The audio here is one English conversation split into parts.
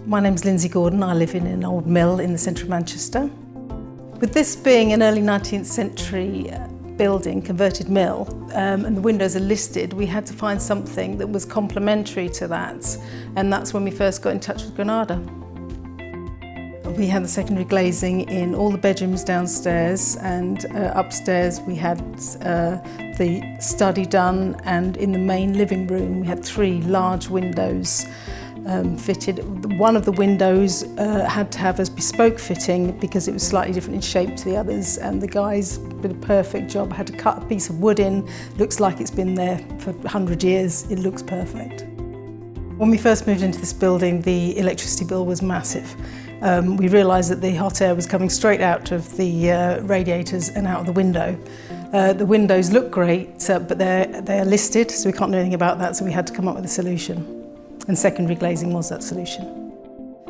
My name's Lindsey Gordon. I live in an old mill in the centre of Manchester. With this being an early 19th century building, converted mill, and the windows are listed, we had to find something that was complementary to that, and that's when we first got in touch with Granada. We had the secondary glazing in all the bedrooms downstairs, and upstairs we had the study done, and in the main living room we had 3 large windows fitted. One of the windows had to have a bespoke fitting because it was slightly different in shape to the others, and the guys did a perfect job. Had to cut a piece of wood in, looks like it's been there for 100 years, it looks perfect. When we first moved into this building, the electricity bill was massive. We realised that the hot air was coming straight out of the radiators and out of the window. The windows look great, but they're listed, so we can't do anything about that, so we had to come up with a solution. And secondary glazing was that solution.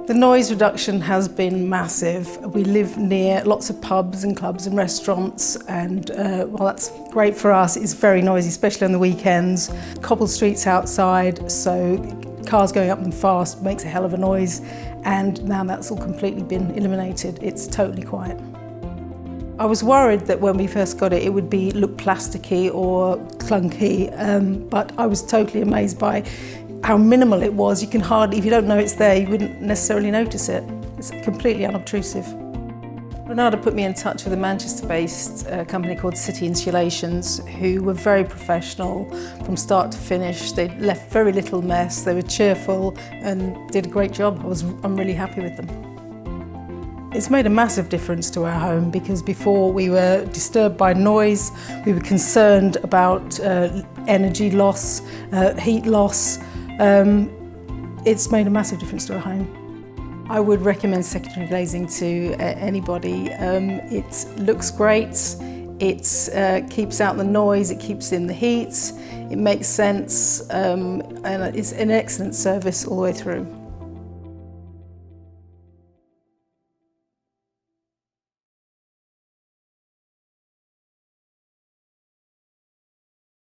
The noise reduction has been massive. We live near lots of pubs and clubs and restaurants, and while that's great for us, it's very noisy, especially on the weekends. Cobbled streets outside, so cars going up them fast makes a hell of a noise, and now that's all completely been eliminated. It's totally quiet. I was worried that when we first got it, it would look plasticky or clunky, but I was totally amazed by how minimal it was. You can hardly, if you don't know it's there, you wouldn't necessarily notice it. It's completely unobtrusive. Granada put me in touch with a Manchester-based company called City Insulations, who were very professional from start to finish. They left very little mess, they were cheerful and did a great job. I'm really happy with them. It's made a massive difference to our home, because before we were disturbed by noise, we were concerned about energy loss, heat loss. It's made a massive difference to our home. I would recommend secondary glazing to anybody. It looks great, it keeps out the noise, it keeps in the heat, it makes sense, and it's an excellent service all the way through.